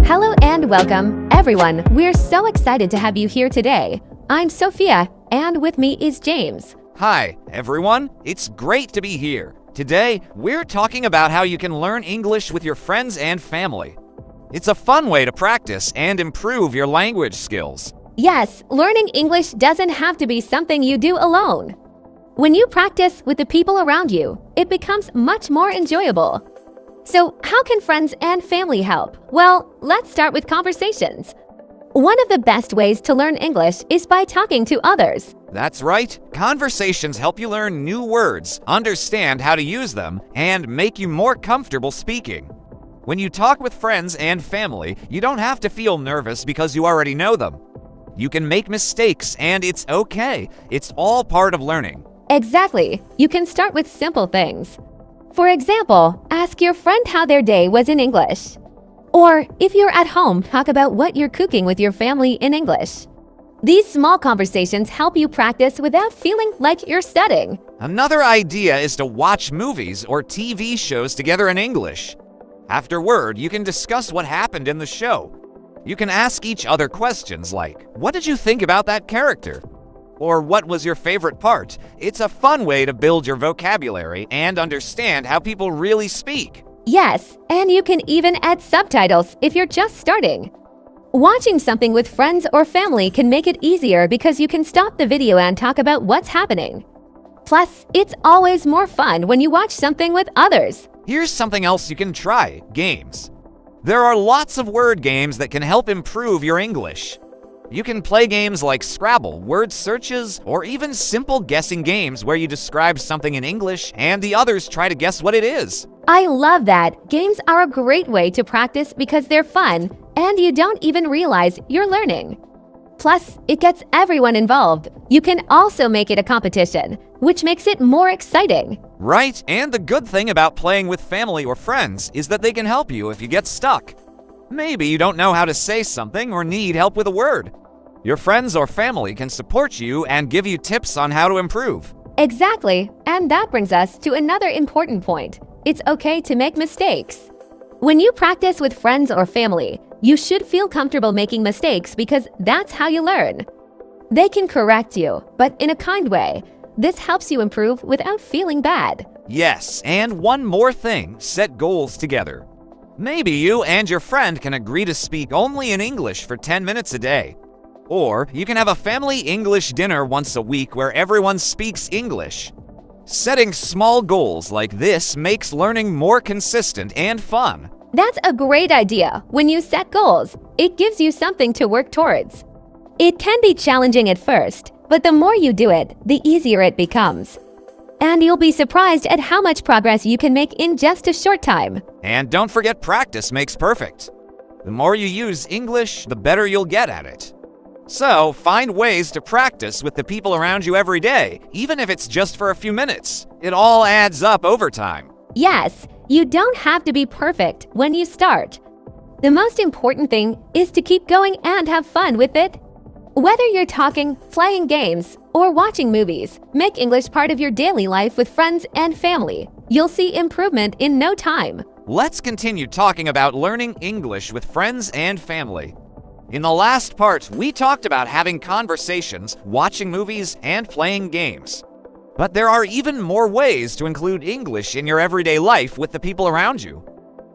Hello and welcome, everyone. We're so excited to have you here today. I'm Sophia, and with me is James. Hi, everyone. It's great to be here. Today, we're talking about how you can learn English with your friends and family. It's a fun way to practice and improve your language skills. Yes, learning English doesn't have to be something you do alone. When you practice with the people around you, it becomes much more enjoyable. So, how can friends and family help? Well, let's start with conversations. One of the best ways to learn English is by talking to others. That's right. Conversations help you learn new words, understand how to use them, and make you more comfortable speaking. When you talk with friends and family, you don't have to feel nervous because you already know them. You can make mistakes, and it's okay. It's all part of learning. Exactly. You can start with simple things. For example, ask your friend how their day was in English. Or, if you're at home, talk about what you're cooking with your family in English. These small conversations help you practice without feeling like you're studying. Another idea is to watch movies or TV shows together in English. Afterward, you can discuss what happened in the show. You can ask each other questions like, "What did you think about that character?" Or "What was your favorite part?" It's a fun way to build your vocabulary and understand how people really speak. Yes, and you can even add subtitles if you're just starting. Watching something with friends or family can make it easier because you can stop the video and talk about what's happening. Plus, it's always more fun when you watch something with others. Here's something else you can try: games. There are lots of word games that can help improve your English. You can play games like Scrabble, word searches, or even simple guessing games where you describe something in English and the others try to guess what it is. I love that. Games are a great way to practice because they're fun and you don't even realize you're learning. Plus, it gets everyone involved. You can also make it a competition, which makes it more exciting. Right, and the good thing about playing with family or friends is that they can help you if you get stuck. Maybe you don't know how to say something or need help with a word. Your friends or family can support you and give you tips on how to improve. Exactly, and that brings us to another important point. It's okay to make mistakes. When you practice with friends or family, you should feel comfortable making mistakes because that's how you learn. They can correct you, but in a kind way. This helps you improve without feeling bad. Yes, and one more thing, set goals together. Maybe you and your friend can agree to speak only in English for 10 minutes a day. Or you can have a family English dinner once a week where everyone speaks English. Setting small goals like this makes learning more consistent and fun. That's a great idea. When you set goals, it gives you something to work towards. It can be challenging at first, but the more you do it, the easier it becomes. And you'll be surprised at how much progress you can make in just a short time. And don't forget, practice makes perfect. The more you use English, the better you'll get at it. So, find ways to practice with the people around you every day, even if it's just for a few minutes. It all adds up over time. Yes, you don't have to be perfect when you start. The most important thing is to keep going and have fun with it. Whether you're talking, playing games, or watching movies, make English part of your daily life with friends and family. You'll see improvement in no time. Let's continue talking about learning English with friends and family. In the last part, we talked about having conversations, watching movies, and playing games. But there are even more ways to include English in your everyday life with the people around you.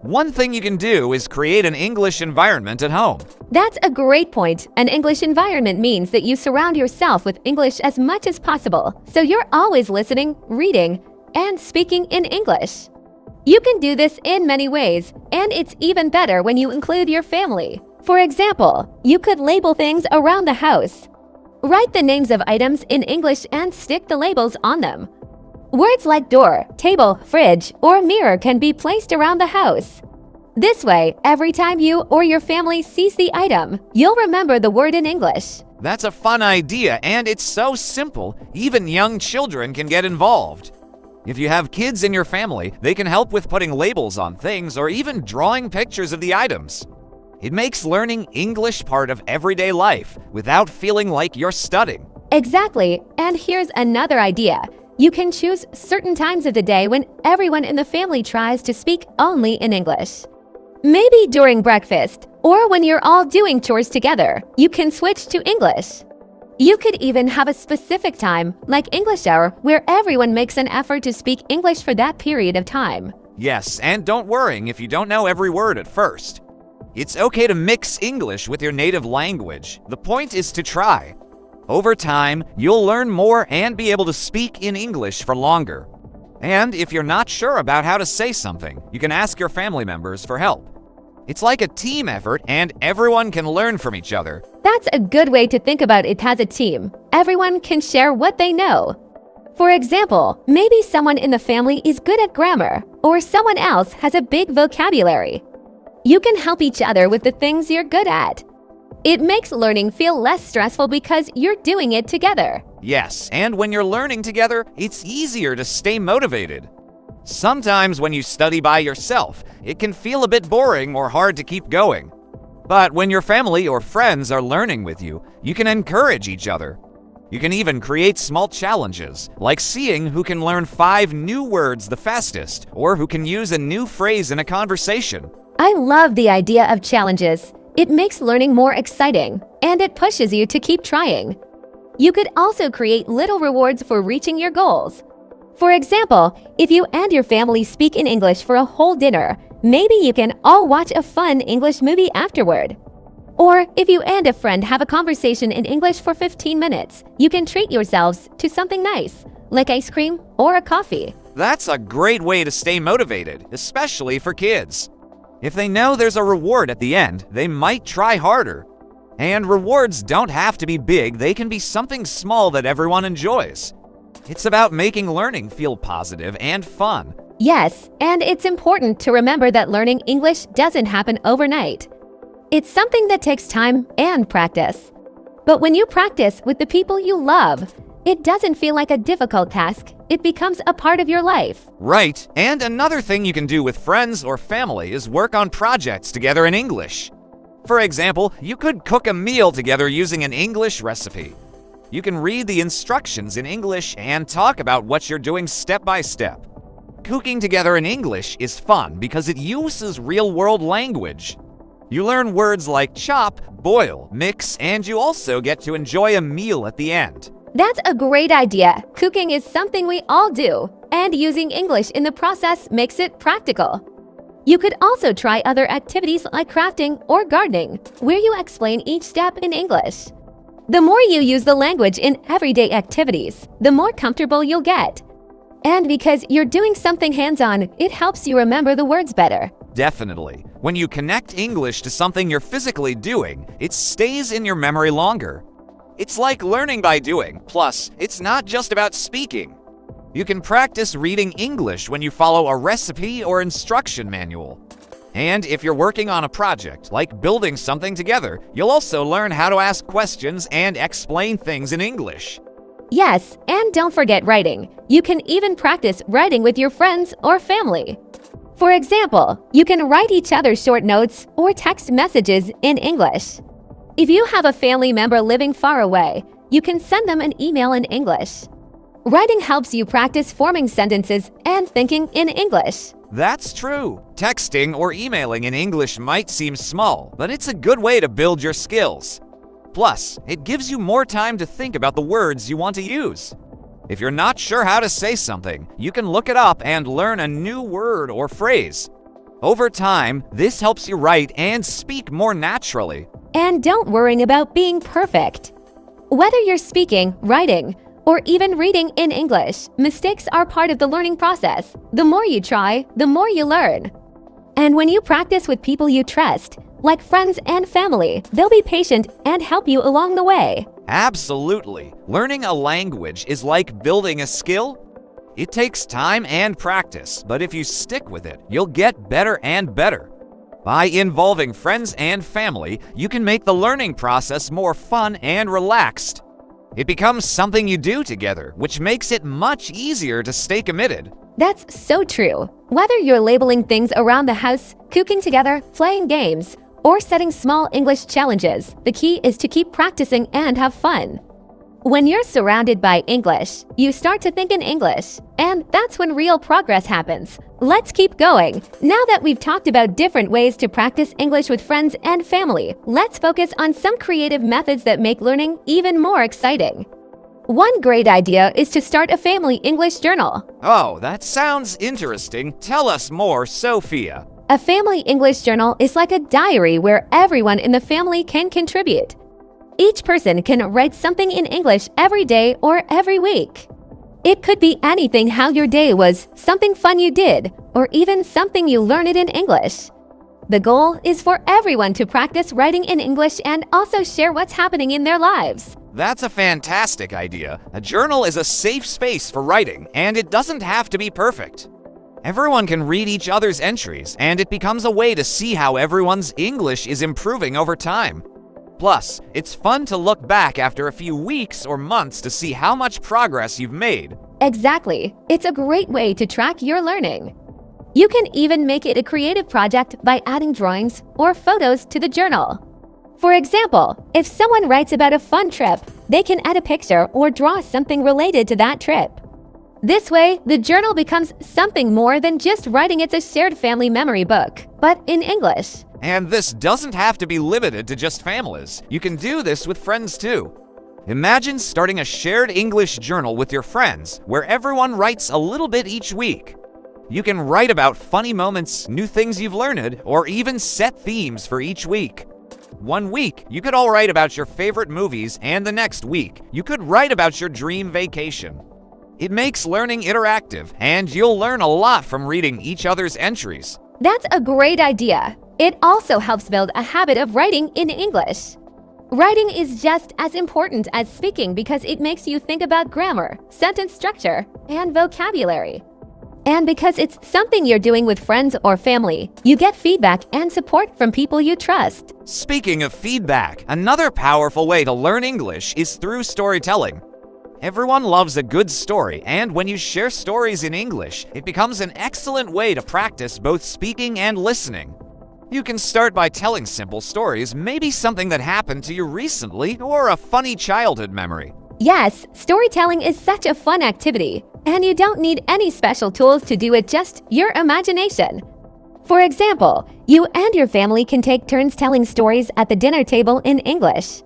One thing you can do is create an English environment at home. That's a great point. An English environment means that you surround yourself with English as much as possible, so you're always listening, reading, and speaking in English. You can do this in many ways, and it's even better when you include your family. For example, you could label things around the house. Write the names of items in English and stick the labels on them. Words like door, table, fridge, or mirror can be placed around the house. This way, every time you or your family sees the item, you'll remember the word in English. That's a fun idea, and it's so simple, even young children can get involved. If you have kids in your family, they can help with putting labels on things or even drawing pictures of the items. It makes learning English part of everyday life without feeling like you're studying. Exactly, and here's another idea. You can choose certain times of the day when everyone in the family tries to speak only in English. Maybe during breakfast, or when you're all doing chores together, you can switch to English. You could even have a specific time, like English hour, where everyone makes an effort to speak English for that period of time. Yes, and don't worry if you don't know every word at first. It's okay to mix English with your native language. The point is to try. Over time, you'll learn more and be able to speak in English for longer. And if you're not sure about how to say something, you can ask your family members for help. It's like a team effort and everyone can learn from each other. That's a good way to think about it as a team. Everyone can share what they know. For example, maybe someone in the family is good at grammar, or someone else has a big vocabulary. You can help each other with the things you're good at. It makes learning feel less stressful because you're doing it together. Yes, and when you're learning together, it's easier to stay motivated. Sometimes when you study by yourself, it can feel a bit boring or hard to keep going. But when your family or friends are learning with you, you can encourage each other. You can even create small challenges, like seeing who can learn 5 new words the fastest, or who can use a new phrase in a conversation. I love the idea of challenges. It makes learning more exciting, and it pushes you to keep trying. You could also create little rewards for reaching your goals. For example, if you and your family speak in English for a whole dinner, maybe you can all watch a fun English movie afterward. Or if you and a friend have a conversation in English for 15 minutes, you can treat yourselves to something nice, like ice cream or a coffee. That's a great way to stay motivated, especially for kids. If they know there's a reward at the end, they might try harder. And rewards don't have to be big, they can be something small that everyone enjoys. It's about making learning feel positive and fun. Yes, and it's important to remember that learning English doesn't happen overnight. It's something that takes time and practice. But when you practice with the people you love, it doesn't feel like a difficult task. It becomes a part of your life. Right, and another thing you can do with friends or family is work on projects together in English. For example, you could cook a meal together using an English recipe. You can read the instructions in English and talk about what you're doing step by step. Cooking together in English is fun because it uses real-world language. You learn words like chop, boil, mix, and you also get to enjoy a meal at the end. That's a great idea. Cooking is something we all do, and using English in the process makes it practical. You could also try other activities like crafting or gardening, where you explain each step in English. The more you use the language in everyday activities, the more comfortable you'll get. And because you're doing something hands-on, it helps you remember the words better. Definitely. When you connect English to something you're physically doing, it stays in your memory longer. It's like learning by doing, plus, it's not just about speaking. You can practice reading English when you follow a recipe or instruction manual. And if you're working on a project, like building something together, you'll also learn how to ask questions and explain things in English. Yes, and don't forget writing. You can even practice writing with your friends or family. For example, you can write each other short notes or text messages in English. If you have a family member living far away, you can send them an email in English. Writing helps you practice forming sentences and thinking in English. That's true. Texting or emailing in English might seem small, but it's a good way to build your skills. Plus, it gives you more time to think about the words you want to use. If you're not sure how to say something, you can look it up and learn a new word or phrase. Over time, this helps you write and speak more naturally. And don't worry about being perfect. Whether you're speaking, writing, or even reading in English, mistakes are part of the learning process. The more you try, the more you learn. And when you practice with people you trust, like friends and family, they'll be patient and help you along the way. Absolutely. Learning a language is like building a skill. It takes time and practice, but if you stick with it, you'll get better and better. By involving friends and family, you can make the learning process more fun and relaxed. It becomes something you do together, which makes it much easier to stay committed. That's so true. Whether you're labeling things around the house, cooking together, playing games, or setting small English challenges, the key is to keep practicing and have fun. When you're surrounded by English, you start to think in English, and that's when real progress happens. Let's keep going. Now that we've talked about different ways to practice English with friends and family, let's focus on some creative methods that make learning even more exciting. One great idea is to start a family English journal. Oh, that sounds interesting. Tell us more, Sophia. A family English journal is like a diary where everyone in the family can contribute. Each person can write something in English every day or every week. It could be anything: how your day was, something fun you did, or even something you learned in English. The goal is for everyone to practice writing in English and also share what's happening in their lives. That's a fantastic idea. A journal is a safe space for writing, and it doesn't have to be perfect. Everyone can read each other's entries, and it becomes a way to see how everyone's English is improving over time. Plus, it's fun to look back after a few weeks or months to see how much progress you've made. Exactly. It's a great way to track your learning. You can even make it a creative project by adding drawings or photos to the journal. For example, if someone writes about a fun trip, they can add a picture or draw something related to that trip. This way, the journal becomes something more than just writing. It's a shared family memory book, but in English. And this doesn't have to be limited to just families. You can do this with friends too. Imagine starting a shared English journal with your friends where everyone writes a little bit each week. You can write about funny moments, new things you've learned, or even set themes for each week. One week, you could all write about your favorite movies, and the next week, you could write about your dream vacation. It makes learning interactive, and you'll learn a lot from reading each other's entries. That's a great idea. It also helps build a habit of writing in English. Writing is just as important as speaking because it makes you think about grammar, sentence structure, and vocabulary. And because it's something you're doing with friends or family, you get feedback and support from people you trust. Speaking of feedback, another powerful way to learn English is through storytelling. Everyone loves a good story, and when you share stories in English, it becomes an excellent way to practice both speaking and listening. You can start by telling simple stories, maybe something that happened to you recently or a funny childhood memory. Yes, storytelling is such a fun activity, and you don't need any special tools to do it, just your imagination. For example, you and your family can take turns telling stories at the dinner table in English.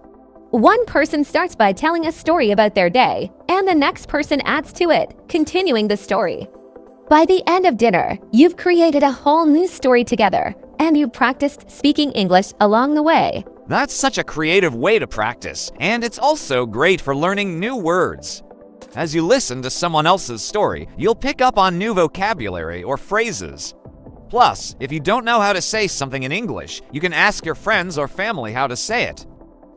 One person starts by telling a story about their day, and the next person adds to it, continuing the story. By the end of dinner, you've created a whole new story together, and you've practiced speaking English along the way. That's such a creative way to practice, and it's also great for learning new words. As you listen to someone else's story, you'll pick up on new vocabulary or phrases. Plus, if you don't know how to say something in English, you can ask your friends or family how to say it.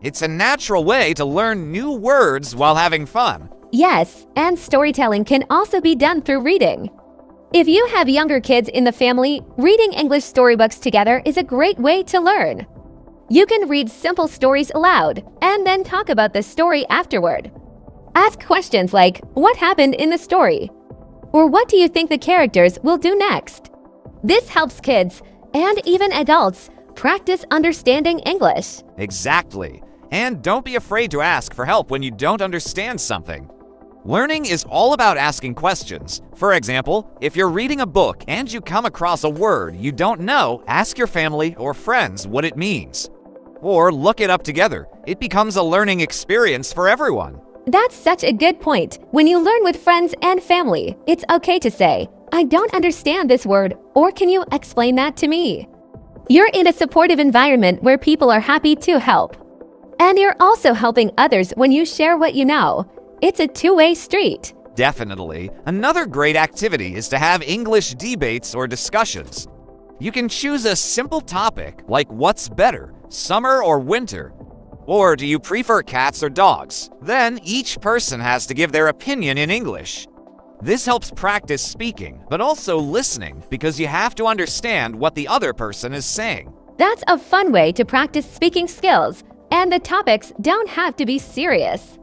It's a natural way to learn new words while having fun. Yes, and storytelling can also be done through reading. If you have younger kids in the family, reading English storybooks together is a great way to learn. You can read simple stories aloud and then talk about the story afterward. Ask questions like, "What happened in the story?" Or "What do you think the characters will do next?" This helps kids, and even adults, practice understanding English. Exactly. And don't be afraid to ask for help when you don't understand something. Learning is all about asking questions. For example, if you're reading a book and you come across a word you don't know, ask your family or friends what it means. Or look it up together. It becomes a learning experience for everyone. That's such a good point. When you learn with friends and family, it's okay to say, "I don't understand this word," or "Can you explain that to me?" You're in a supportive environment where people are happy to help. And you're also helping others when you share what you know. It's a two-way street. Definitely. Another great activity is to have English debates or discussions. You can choose a simple topic like what's better, summer or winter? Or do you prefer cats or dogs? Then each person has to give their opinion in English. This helps practice speaking, but also listening, because you have to understand what the other person is saying. That's a fun way to practice speaking skills, and the topics don't have to be serious.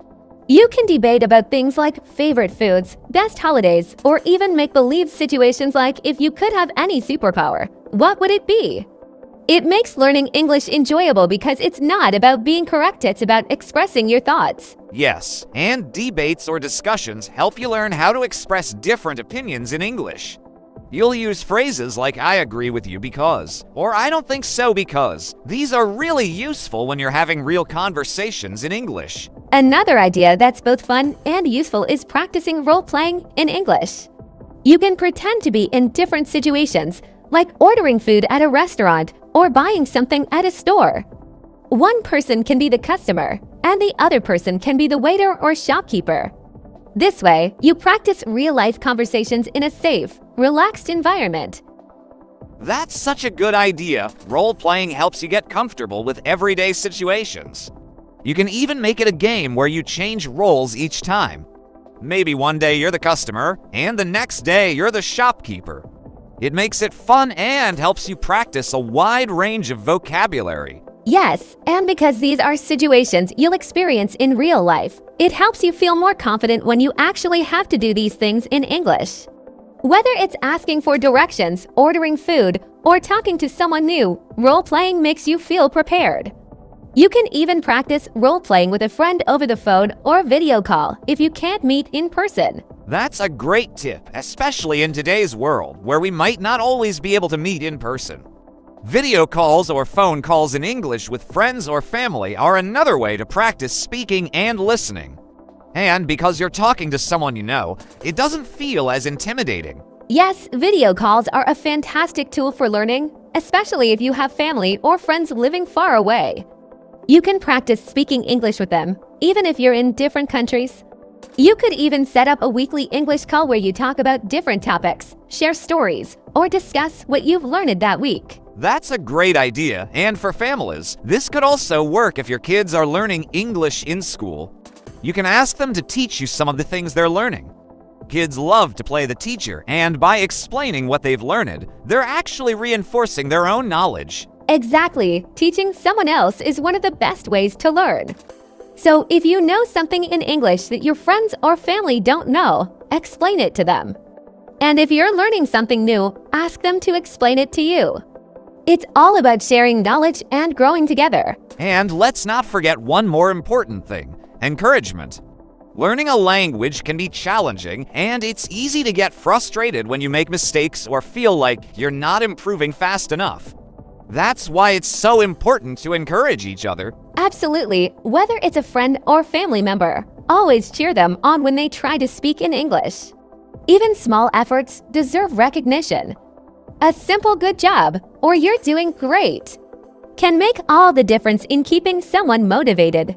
You can debate about things like favorite foods, best holidays, or even make-believe situations like, if you could have any superpower, what would it be? It makes learning English enjoyable because it's not about being correct, it's about expressing your thoughts. Yes, and debates or discussions help you learn how to express different opinions in English. You'll use phrases like "I agree with you because," or "I don't think so because." These are really useful when you're having real conversations in English. Another idea that's both fun and useful is practicing role-playing in English. You can pretend to be in different situations, like ordering food at a restaurant or buying something at a store. One person can be the customer, and the other person can be the waiter or shopkeeper. This way, you practice real-life conversations in a safe, relaxed environment. That's such a good idea. Role-playing helps you get comfortable with everyday situations. You can even make it a game where you change roles each time. Maybe one day you're the customer, and the next day you're the shopkeeper. It makes it fun and helps you practice a wide range of vocabulary. Yes, and because these are situations you'll experience in real life, it helps you feel more confident when you actually have to do these things in English. Whether it's asking for directions, ordering food, or talking to someone new, role-playing makes you feel prepared. You can even practice role-playing with a friend over the phone or video call if you can't meet in person. That's a great tip, especially in today's world where we might not always be able to meet in person. Video calls or phone calls in English with friends or family are another way to practice speaking and listening. And because you're talking to someone you know, it doesn't feel as intimidating. Yes, video calls are a fantastic tool for learning, especially if you have family or friends living far away. You can practice speaking English with them, even if you're in different countries. You could even set up a weekly English call where you talk about different topics, share stories, or discuss what you've learned that week. That's a great idea, and for families, this could also work if your kids are learning English in school. You can ask them to teach you some of the things they're learning. Kids love to play the teacher, and by explaining what they've learned, they're actually reinforcing their own knowledge. Exactly. Teaching someone else is one of the best ways to learn. So if you know something in English that your friends or family don't know, explain it to them. And if you're learning something new, ask them to explain it to you. It's all about sharing knowledge and growing together. And let's not forget one more important thing: encouragement. Learning a language can be challenging, and it's easy to get frustrated when you make mistakes or feel like you're not improving fast enough. That's why it's so important to encourage each other. Absolutely. Whether it's a friend or family member, always cheer them on when they try to speak in English. Even small efforts deserve recognition. A simple "good job" or "you're doing great" can make all the difference in keeping someone motivated.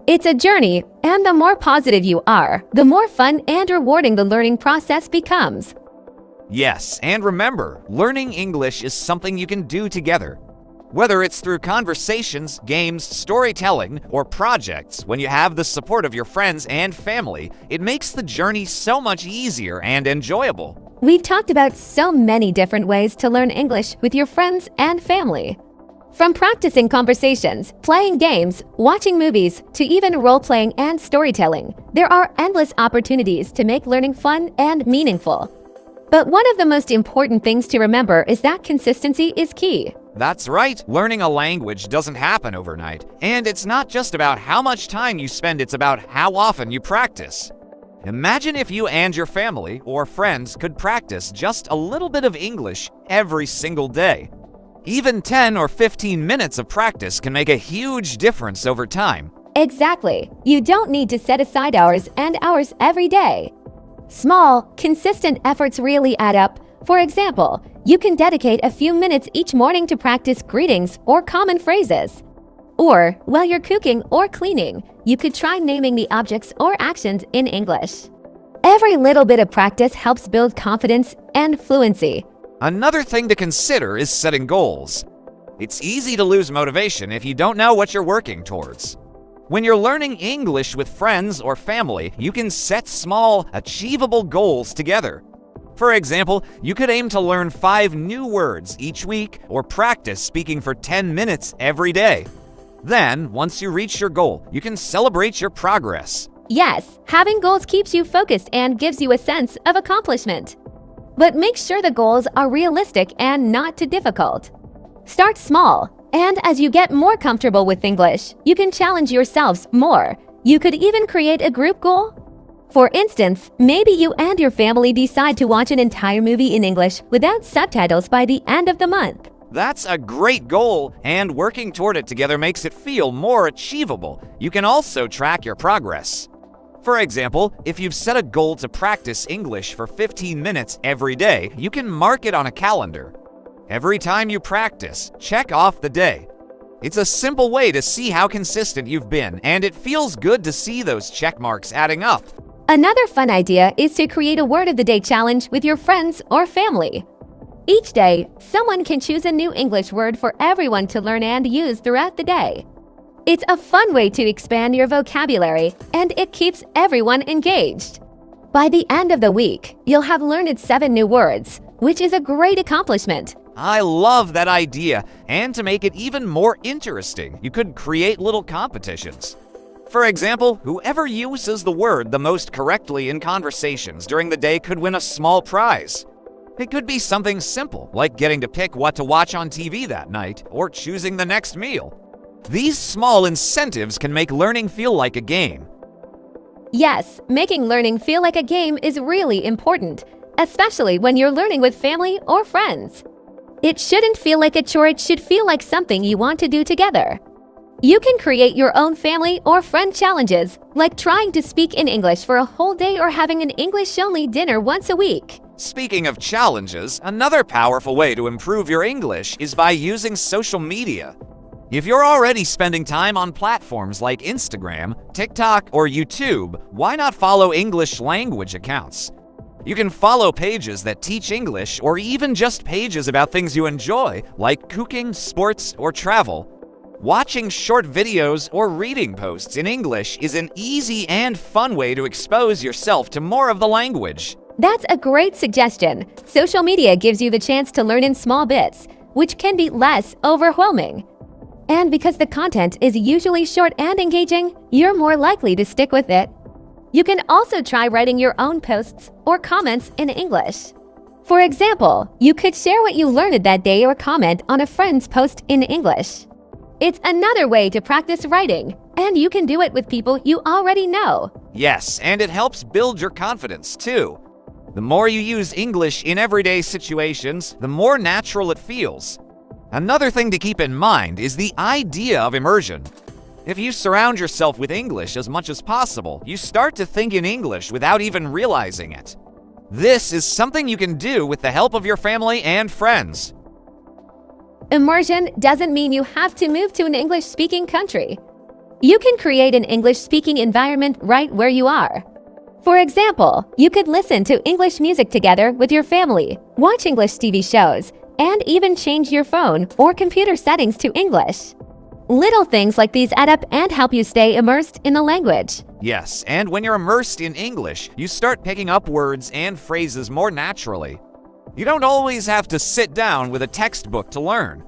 It's a journey, and the more positive you are, the more fun and rewarding the learning process becomes. Yes, and remember, learning English is something you can do together. Whether it's through conversations, games, storytelling, or projects, when you have the support of your friends and family, it makes the journey so much easier and enjoyable. We've talked about so many different ways to learn English with your friends and family. From practicing conversations, playing games, watching movies, to even role-playing and storytelling, there are endless opportunities to make learning fun and meaningful. But one of the most important things to remember is that consistency is key. That's right. Learning a language doesn't happen overnight. And it's not just about how much time you spend, it's about how often you practice. Imagine if you and your family or friends could practice just a little bit of English every single day. Even 10 or 15 minutes of practice can make a huge difference over time. Exactly. You don't need to set aside hours and hours every day. Small, consistent efforts really add up. For example, you can dedicate a few minutes each morning to practice greetings or common phrases. Or, while you're cooking or cleaning, you could try naming the objects or actions in English. Every little bit of practice helps build confidence and fluency. Another thing to consider is setting goals. It's easy to lose motivation if you don't know what you're working towards. When you're learning English with friends or family, you can set small, achievable goals together. For example, you could aim to learn 5 new words each week or practice speaking for 10 minutes every day. Then, once you reach your goal, you can celebrate your progress. Yes, having goals keeps you focused and gives you a sense of accomplishment. But make sure the goals are realistic and not too difficult. Start small, and as you get more comfortable with English, you can challenge yourselves more. You could even create a group goal. For instance, maybe you and your family decide to watch an entire movie in English without subtitles by the end of the month. That's a great goal, and working toward it together makes it feel more achievable. You can also track your progress. For example, if you've set a goal to practice English for 15 minutes every day, you can mark it on a calendar. Every time you practice, check off the day. It's a simple way to see how consistent you've been, and it feels good to see those check marks adding up. Another fun idea is to create a word of the day challenge with your friends or family. Each day, someone can choose a new English word for everyone to learn and use throughout the day. It's a fun way to expand your vocabulary, and it keeps everyone engaged. By the end of the week, you'll have learned 7 new words, which is a great accomplishment. I love that idea, and to make it even more interesting, you could create little competitions. For example, whoever uses the word the most correctly in conversations during the day could win a small prize. It could be something simple, like getting to pick what to watch on TV that night, or choosing the next meal. These small incentives can make learning feel like a game. Yes, making learning feel like a game is really important, especially when you're learning with family or friends. It shouldn't feel like a chore, it should feel like something you want to do together. You can create your own family or friend challenges, like trying to speak in English for a whole day or having an English-only dinner once a week. Speaking of challenges, another powerful way to improve your English is by using social media. If you're already spending time on platforms like Instagram, TikTok, or YouTube, why not follow English language accounts? You can follow pages that teach English or even just pages about things you enjoy, like cooking, sports, or travel. Watching short videos or reading posts in English is an easy and fun way to expose yourself to more of the language. That's a great suggestion. Social media gives you the chance to learn in small bits, which can be less overwhelming. And because the content is usually short and engaging, you're more likely to stick with it. You can also try writing your own posts or comments in English. For example, you could share what you learned that day or comment on a friend's post in English. It's another way to practice writing, and you can do it with people you already know. Yes, and it helps build your confidence too. The more you use English in everyday situations, the more natural it feels. Another thing to keep in mind is the idea of immersion. If you surround yourself with English as much as possible, you start to think in English without even realizing it. This is something you can do with the help of your family and friends. Immersion doesn't mean you have to move to an English-speaking country. You can create an English-speaking environment right where you are. For example, you could listen to English music together with your family, watch English TV shows, and even change your phone or computer settings to English. Little things like these add up and help you stay immersed in the language. Yes, and when you're immersed in English, you start picking up words and phrases more naturally. You don't always have to sit down with a textbook to learn.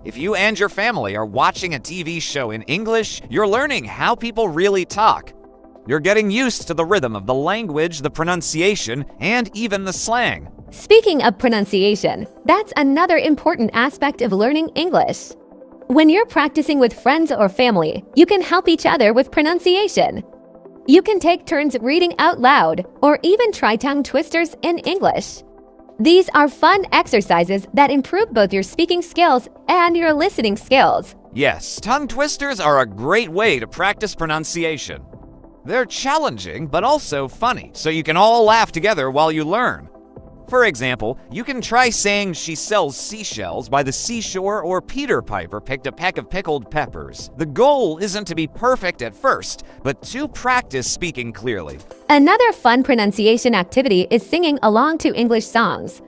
If you and your family are watching a TV show in English, you're learning how people really talk. You're getting used to the rhythm of the language, the pronunciation, and even the slang. Speaking of pronunciation, that's another important aspect of learning English. When you're practicing with friends or family, you can help each other with pronunciation. You can take turns reading out loud or even try tongue twisters in English. These are fun exercises that improve both your speaking skills and your listening skills. Yes, tongue twisters are a great way to practice pronunciation. They're challenging but also funny, so you can all laugh together while you learn. For example, you can try saying she sells seashells by the seashore, or Peter Piper picked a peck of pickled peppers. The goal isn't to be perfect at first, but to practice speaking clearly. Another fun pronunciation activity is singing along to English songs.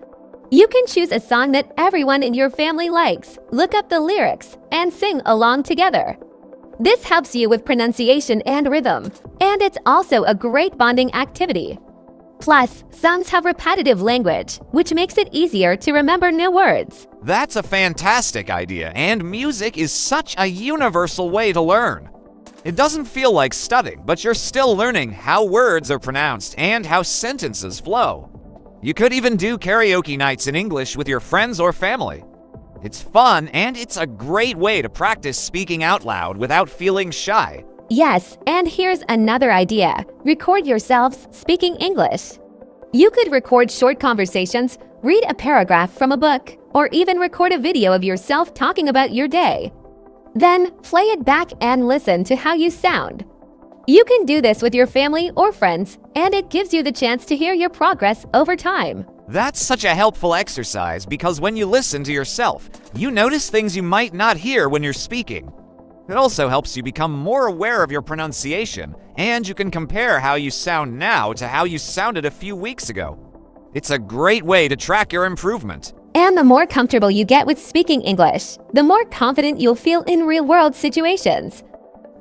You can choose a song that everyone in your family likes, look up the lyrics, and sing along together. This helps you with pronunciation and rhythm, and it's also a great bonding activity. Plus, songs have repetitive language, which makes it easier to remember new words. That's a fantastic idea, and music is such a universal way to learn. It doesn't feel like studying, but you're still learning how words are pronounced and how sentences flow. You could even do karaoke nights in English with your friends or family. It's fun, and it's a great way to practice speaking out loud without feeling shy. Yes, and here's another idea. Record yourselves speaking English. You could record short conversations, read a paragraph from a book, or even record a video of yourself talking about your day. Then play it back and listen to how you sound. You can do this with your family or friends, and it gives you the chance to hear your progress over time. That's such a helpful exercise because when you listen to yourself, you notice things you might not hear when you're speaking. It also helps you become more aware of your pronunciation, and you can compare how you sound now to how you sounded a few weeks ago. It's a great way to track your improvement. And the more comfortable you get with speaking English, the more confident you'll feel in real-world situations.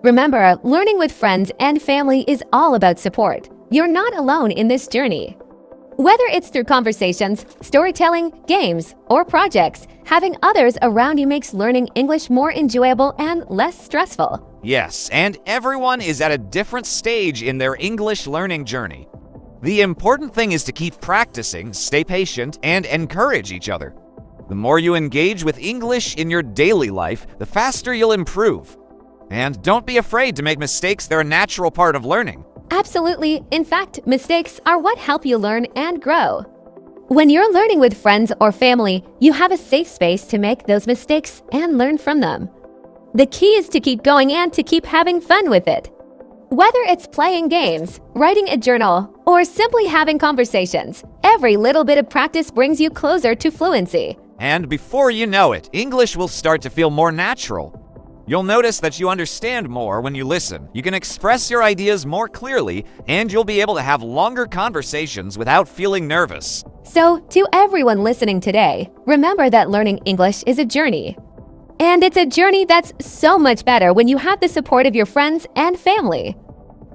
Remember, learning with friends and family is all about support. You're not alone in this journey. Whether it's through conversations, storytelling, games, or projects, having others around you makes learning English more enjoyable and less stressful. Yes, and everyone is at a different stage in their English learning journey. The important thing is to keep practicing, stay patient, and encourage each other. The more you engage with English in your daily life, the faster you'll improve. And don't be afraid to make mistakes. They're a natural part of learning. Absolutely. In fact, mistakes are what help you learn and grow. When you're learning with friends or family, you have a safe space to make those mistakes and learn from them. The key is to keep going and to keep having fun with it. Whether it's playing games, writing a journal, or simply having conversations, every little bit of practice brings you closer to fluency. And before you know it, English will start to feel more natural. You'll notice that you understand more when you listen. You can express your ideas more clearly, and you'll be able to have longer conversations without feeling nervous. So, to everyone listening today, remember that learning English is a journey. And it's a journey that's so much better when you have the support of your friends and family.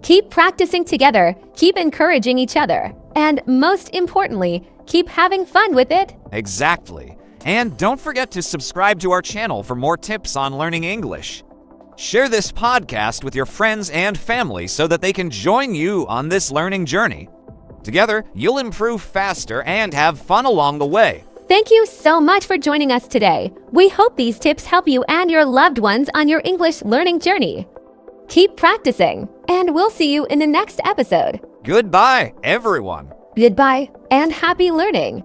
Keep practicing together, keep encouraging each other, and most importantly, keep having fun with it. Exactly. And don't forget to subscribe to our channel for more tips on learning English. Share this podcast with your friends and family so that they can join you on this learning journey. Together, you'll improve faster and have fun along the way. Thank you so much for joining us today. We hope these tips help you and your loved ones on your English learning journey. Keep practicing, and we'll see you in the next episode. Goodbye, everyone. Goodbye, and happy learning.